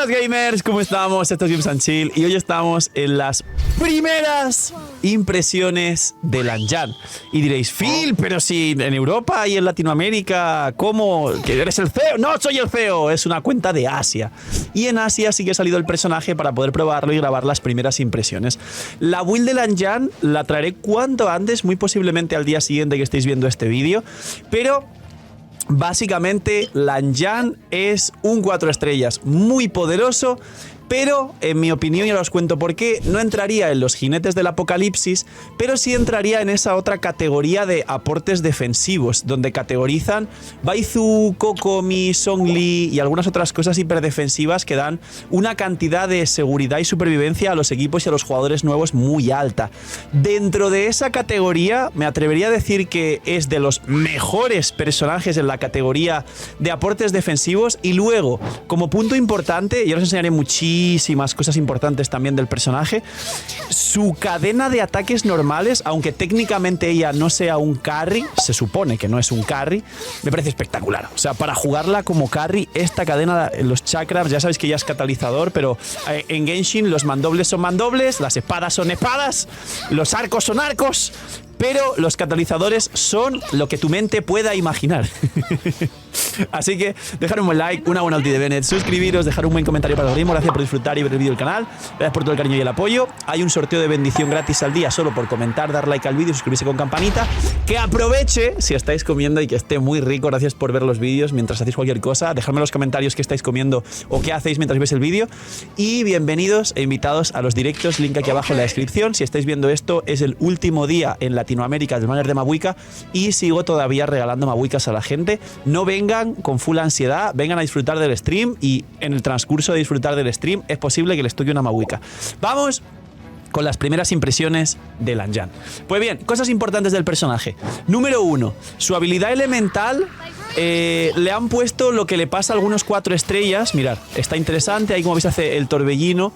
Buenas gamers, ¿cómo estamos? Esto es Games and Chill y hoy estamos en las primeras impresiones de Lanjan. Y diréis, Phil, pero si en Europa y en Latinoamérica, ¿cómo? ¿Que eres el CEO? No, soy el CEO, es una cuenta de Asia. Y en Asia sí que ha salido el personaje para poder probarlo y grabar las primeras impresiones. La build de Lanjan la traeré cuanto antes, muy posiblemente al día siguiente que estéis viendo este vídeo, pero básicamente Lanjan es un 4 estrellas muy poderoso, pero en mi opinión, ya os cuento por qué, no entraría en los jinetes del apocalipsis, pero sí entraría en esa otra categoría de aportes defensivos, donde categorizan Baizu, Kokomi, Zhongli y algunas otras cosas hiperdefensivas que dan una cantidad de seguridad y supervivencia a los equipos y a los jugadores nuevos muy alta. Dentro de esa categoría, me atrevería a decir que es de los mejores personajes en la categoría de aportes defensivos. Y luego, como punto importante, ya os enseñaré muchísimas cosas importantes también del personaje, su cadena de ataques normales, aunque técnicamente ella no sea un carry, se supone que no es un carry, me parece espectacular. O sea, para jugarla como carry, esta cadena, los chakras, ya sabéis que ya es catalizador, pero en Genshin los mandobles son mandobles, las espadas son espadas, los arcos son arcos, pero los catalizadores son lo que tu mente pueda imaginar. Así que dejar un buen like, una buena ulti de Bennett, suscribiros, dejar un buen comentario para el algoritmo. Gracias por disfrutar y ver el vídeo del canal. Gracias por todo el cariño y el apoyo. Hay un sorteo de bendición gratis al día solo por comentar, dar like al vídeo, suscribirse con campanita. Que aproveche si estáis comiendo y que esté muy rico. Gracias por ver los vídeos mientras hacéis cualquier cosa. Dejadme en los comentarios qué estáis comiendo o qué hacéis mientras veis el vídeo. Y bienvenidos e invitados a los directos, link aquí abajo en la descripción. Si estáis viendo esto, es el último día en Latinoamérica del banner de Mabuika y sigo todavía regalando Mabuikas a la gente. No vengan con full ansiedad, vengan a disfrutar del stream y en el transcurso de disfrutar del stream es posible que les toque una Mabuika. Vamos con las primeras impresiones de Lanjan. Pues bien, cosas importantes del personaje. Número 1, su habilidad elemental. Le han puesto lo que le pasa a algunos 4 estrellas. Mirad, está interesante, ahí como veis hace el torbellino.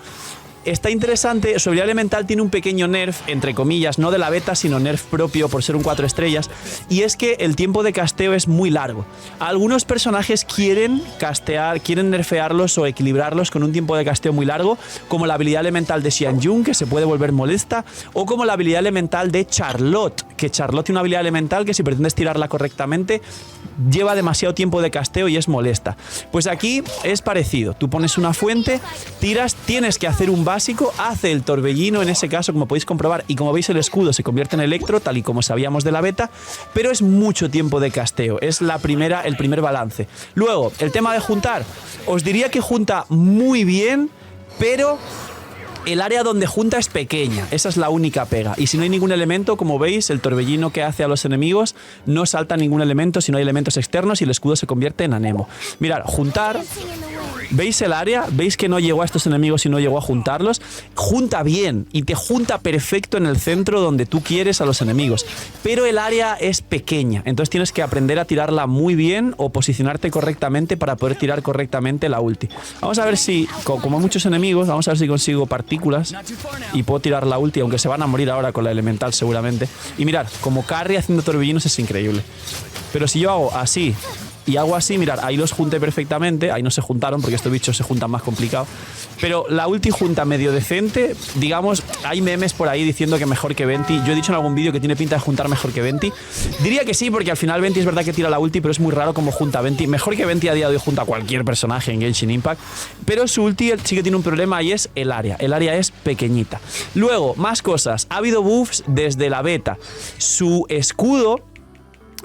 Está interesante, su habilidad elemental tiene un pequeño nerf, entre comillas, no de la beta, sino nerf propio por ser un 4 estrellas, y es que el tiempo de casteo es muy largo. Algunos personajes quieren castear, quieren nerfearlos o equilibrarlos con un tiempo de casteo muy largo, como la habilidad elemental de Xianjun, que se puede volver molesta, o como la habilidad elemental de Charlotte, que Charlotte tiene una habilidad elemental que si pretendes tirarla correctamente, lleva demasiado tiempo de casteo y es molesta. Pues aquí es parecido, tú pones una fuente, tiras, tienes que hacer un básico, hace el torbellino en ese caso, como podéis comprobar, y como veis el escudo se convierte en electro, tal y como sabíamos de la beta, pero es mucho tiempo de casteo, es el primer balance. Luego, el tema de juntar, os diría que junta muy bien, pero el área donde junta es pequeña, esa es la única pega. Y si no hay ningún elemento, como veis, el torbellino que hace a los enemigos no salta ningún elemento si no hay elementos externos y el escudo se convierte en anemo. Mirad, juntar. ¿Veis el área? ¿Veis que no llegó a estos enemigos y no llegó a juntarlos? Junta bien y te junta perfecto en el centro donde tú quieres a los enemigos. Pero el área es pequeña, entonces tienes que aprender a tirarla muy bien o posicionarte correctamente para poder tirar correctamente la ulti. Vamos a ver si, como hay muchos enemigos, vamos a ver si consigo partículas y puedo tirar la ulti, aunque se van a morir ahora con la elemental seguramente. Y mirad, como carry haciendo torbellinos es increíble. Pero si yo hago así y hago así, mirad, ahí los junté perfectamente. Ahí no se juntaron porque estos bichos se juntan más complicado. Pero la ulti junta medio decente. Digamos, hay memes por ahí diciendo que mejor que Venti. Yo he dicho en algún vídeo que tiene pinta de juntar mejor que Venti. Diría que sí, porque al final Venti es verdad que tira la ulti, pero es muy raro como junta Venti. Mejor que Venti a día de hoy junta a cualquier personaje en Genshin Impact. Pero su ulti sí que tiene un problema y es el área. El área es pequeñita. Luego, más cosas. Ha habido buffs desde la beta. Su escudo,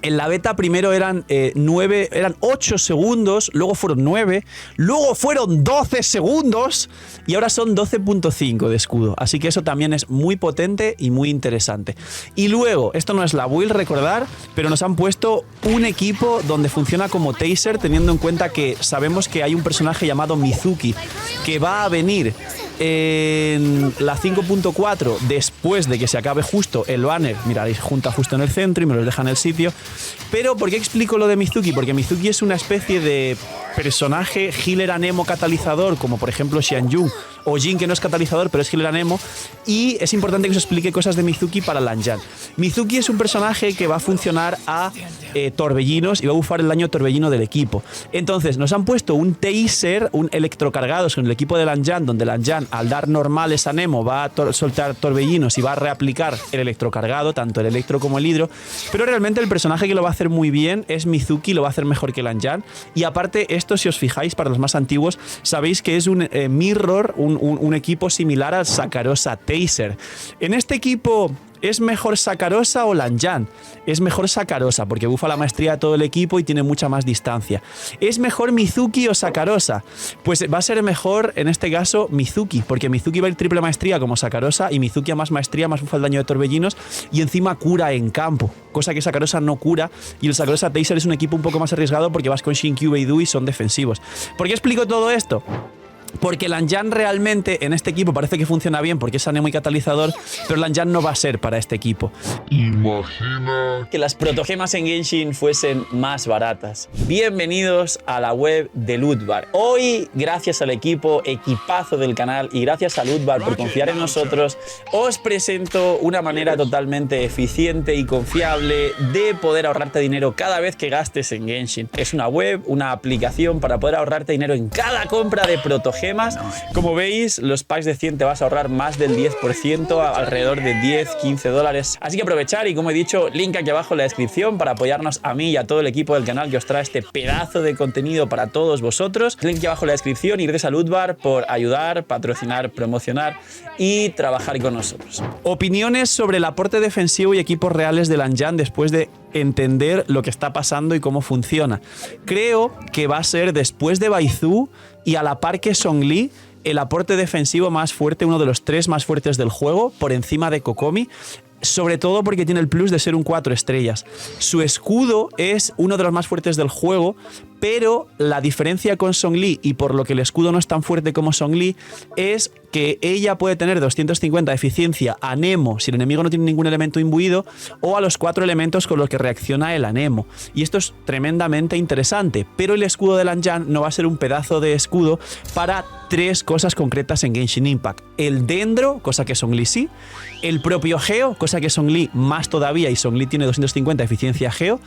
en la beta primero eran 8 segundos, luego fueron 9, luego fueron 12 segundos y ahora son 12.5 de escudo. Así que eso también es muy potente y muy interesante. Y luego, esto no es la build, recordar, pero nos han puesto un equipo donde funciona como taser, teniendo en cuenta que sabemos que hay un personaje llamado Mizuki que va a venir en la 5.4 después de que se acabe justo el banner. Miraréis, junta justo en el centro y me los deja en el sitio. Pero ¿por qué explico lo de Mizuki? Porque Mizuki es una especie de personaje healer anemo catalizador, como por ejemplo Xianjun Ojin, que no es catalizador, pero es healer anemo. Y es importante que os explique cosas de Mizuki para Lanjan. Mizuki es un personaje que va a funcionar a torbellinos y va a bufar el daño torbellino del equipo. Entonces, nos han puesto un taser, un electrocargados con el equipo de Lanjan, donde Lanjan, al dar normales a Nemo, va a soltar torbellinos y va a reaplicar el electrocargado, tanto el electro como el hidro. Pero realmente el personaje que lo va a hacer muy bien es Mizuki, lo va a hacer mejor que Lanjan. Y aparte, esto, si os fijáis, para los más antiguos, sabéis que es un mirror, un equipo similar al Sakarosa Taser. En este equipo, ¿es mejor Sakarosa o Lanjan? Es mejor Sakarosa, porque bufa la maestría a todo el equipo y tiene mucha más distancia. ¿Es mejor Mizuki o Sakarosa? Pues va a ser mejor, en este caso, Mizuki, porque Mizuki va a ir triple maestría como Sakarosa y Mizuki a más maestría, más bufa el daño de torbellinos y encima cura en campo, cosa que Sakarosa no cura, y el Sakarosa Taser es un equipo un poco más arriesgado porque vas con Shinkyu, Beidou y son defensivos. ¿Por qué explico todo esto? Porque Lanjan realmente en este equipo parece que funciona bien porque es anemo y catalizador, pero Lanjan no va a ser para este equipo. Imagina que las protogemas en Genshin fuesen más baratas. Bienvenidos a la web de Lootbar. Hoy, gracias al equipazo del canal y gracias a Lootbar por confiar en nosotros, os presento una manera totalmente eficiente y confiable de poder ahorrarte dinero cada vez que gastes en Genshin. Es una web, una aplicación para poder ahorrarte dinero en cada compra de protogemas. Como veis, los packs de 100 te vas a ahorrar más del 10%, alrededor de 10-15 dólares. Así que aprovechar y, como he dicho, link aquí abajo en la descripción para apoyarnos a mí y a todo el equipo del canal que os trae este pedazo de contenido para todos vosotros. Link aquí abajo en la descripción y gracias a Lootbar por ayudar, patrocinar, promocionar y trabajar con nosotros. Opiniones sobre el aporte defensivo y equipos reales de Lanjan después de entender lo que está pasando y cómo funciona. Creo que va a ser, después de Baizu y a la par que Zhongli, el aporte defensivo más fuerte, uno de los 3 más fuertes del juego, por encima de Kokomi, sobre todo porque tiene el plus de ser un 4 estrellas. Su escudo es uno de los más fuertes del juego, pero la diferencia con Zhongli, y por lo que el escudo no es tan fuerte como Zhongli, es que ella puede tener 250 de eficiencia a Nemo si el enemigo no tiene ningún elemento imbuido, o a los 4 elementos con los que reacciona el Anemo. Y esto es tremendamente interesante, pero el escudo de Lanjan no va a ser un pedazo de escudo para 3 cosas concretas en Genshin Impact. El Dendro, cosa que Zhongli sí, el propio Geo, cosa que Zhongli más todavía, y Zhongli tiene 250 de eficiencia Geo,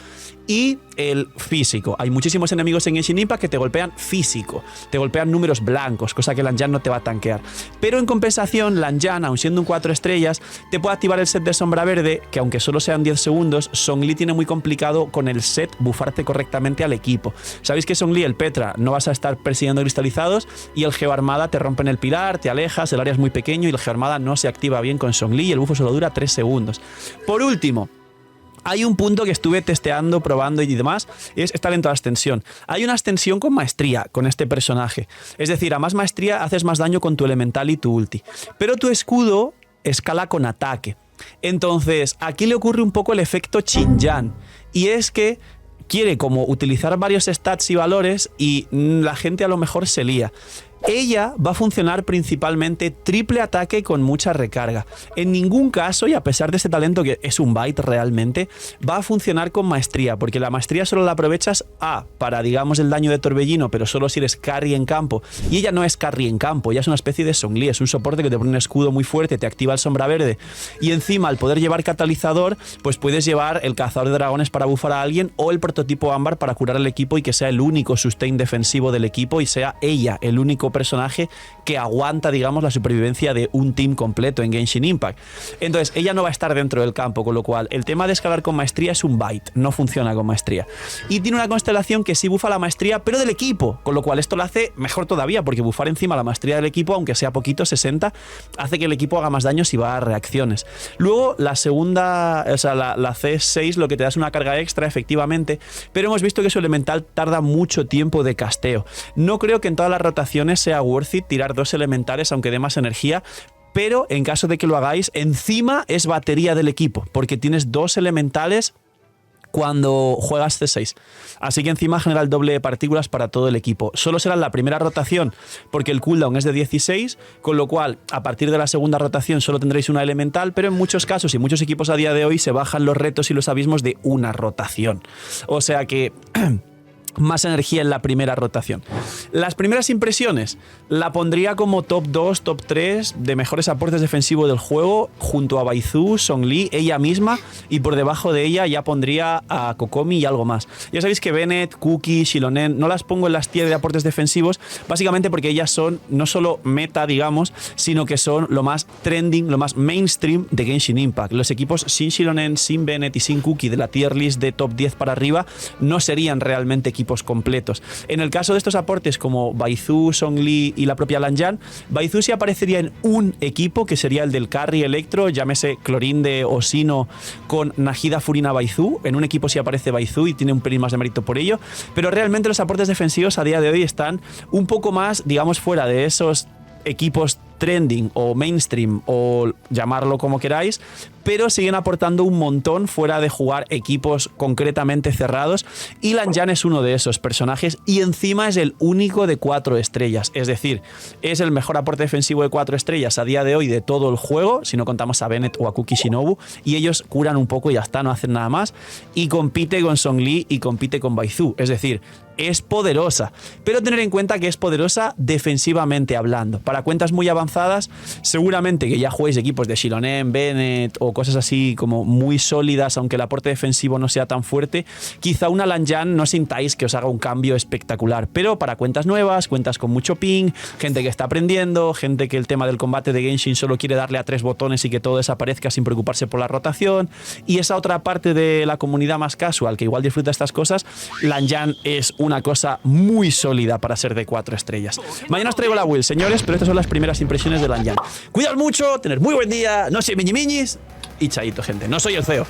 y el físico. Hay muchísimos enemigos en Genshin Impact que te golpean físico, te golpean números blancos, cosa que Lanjan no te va a tanquear. Pero en compensación, Lanjan, aun siendo un 4 estrellas, te puede activar el set de sombra verde, que aunque solo sean 10 segundos, Zhongli tiene muy complicado con el set bufarte correctamente al equipo. Sabéis que Zhongli, el Petra, no vas a estar persiguiendo cristalizados, y el Geo Armada te rompen el pilar, te alejas, el área es muy pequeño y el Geo Armada no se activa bien con Zhongli y el bufo solo dura 3 segundos. Por último, hay un punto que estuve testeando, probando y demás, es talento de ascensión. Hay una ascensión con maestría con este personaje. Es decir, a más maestría haces más daño con tu elemental y tu ulti. Pero tu escudo escala con ataque. Entonces, aquí le ocurre un poco el efecto Xinjiang. Y es que quiere como utilizar varios stats y valores y la gente a lo mejor se lía. Ella va a funcionar principalmente triple ataque con mucha recarga. En ningún caso, y a pesar de este talento que es un byte realmente, va a funcionar con maestría, porque la maestría solo la aprovechas para, digamos, el daño de torbellino, pero solo si eres carry en campo. Y ella no es carry en campo, ella es una especie de Zhongli, es un soporte que te pone un escudo muy fuerte, te activa el sombra verde, y encima, al poder llevar catalizador, pues puedes llevar el cazador de dragones para bufar a alguien, o el prototipo ámbar para curar al equipo y que sea el único sustain defensivo del equipo y sea ella el único personaje que aguanta, digamos, la supervivencia de un team completo en Genshin Impact. Entonces, ella no va a estar dentro del campo, con lo cual el tema de escalar con maestría es un byte, no funciona con maestría. Y tiene una constelación que sí bufa la maestría, pero del equipo, con lo cual esto lo hace mejor todavía, porque bufar encima la maestría del equipo, aunque sea poquito, 60, hace que el equipo haga más daño si va a reacciones. Luego, la segunda, o sea, la C6 lo que te da es una carga extra, efectivamente, pero hemos visto que su elemental tarda mucho tiempo de casteo. No creo que en todas las rotaciones sea worth it tirar 2 elementales, aunque dé más energía, pero en caso de que lo hagáis, encima es batería del equipo, porque tienes 2 elementales cuando juegas C6. Así que encima genera el doble de partículas para todo el equipo. Solo será la primera rotación porque el cooldown es de 16, con lo cual a partir de la segunda rotación solo tendréis una elemental, pero en muchos casos y muchos equipos a día de hoy se bajan los retos y los abismos de una rotación. O sea que más energía en la primera rotación. Las primeras impresiones la pondría como top 2, top 3 de mejores aportes defensivos del juego, junto a Baizu, Zhongli, ella misma, y por debajo de ella ya pondría a Kokomi y algo más. Ya sabéis que Bennett, Cookie, Xilonen no las pongo en las tier de aportes defensivos, básicamente porque ellas son no solo meta, digamos, sino que son lo más trending, lo más mainstream de Genshin Impact. Los equipos sin Xilonen, sin Bennett y sin Cookie de la tier list de top 10 para arriba no serían realmente equipos completos. En el caso de estos aportes como Baizu, Zhongli y la propia Lanyan, Baizu sí aparecería en un equipo que sería el del Carry Electro, llámese Clorinde o Sino con Nahida Furina Baizu. En un equipo sí aparece Baizu y tiene un pelín más de mérito por ello, pero realmente los aportes defensivos a día de hoy están un poco más, digamos, fuera de esos equipos trending o mainstream o llamarlo como queráis, pero siguen aportando un montón fuera de jugar equipos concretamente cerrados, y Lanyan es uno de esos personajes y encima es el único de 4 estrellas, es decir, es el mejor aporte defensivo de 4 estrellas a día de hoy de todo el juego, si no contamos a Bennett o a Cookie Shinobu, y ellos curan un poco y ya está, no hacen nada más, y compite con Zhongli y compite con Baizu, es decir, es poderosa, pero tener en cuenta que es poderosa defensivamente hablando. Para cuentas muy avanzadas, seguramente que ya juguéis equipos de Xilonen, Bennett o cosas así como muy sólidas, aunque el aporte defensivo no sea tan fuerte, quizá una Lanyan no sintáis que os haga un cambio espectacular, pero para cuentas nuevas, cuentas con mucho ping, gente que está aprendiendo, gente que el tema del combate de Genshin solo quiere darle a 3 botones y que todo desaparezca sin preocuparse por la rotación, y esa otra parte de la comunidad más casual que igual disfruta estas cosas, Lanyan es una cosa muy sólida para ser de 4 estrellas. Mañana os traigo la build, señores, pero estas son las primeras impresiones de Lanyan. Cuidaos mucho, tener muy buen día, no sé, miñimiñis y chaito, gente. No soy el CEO.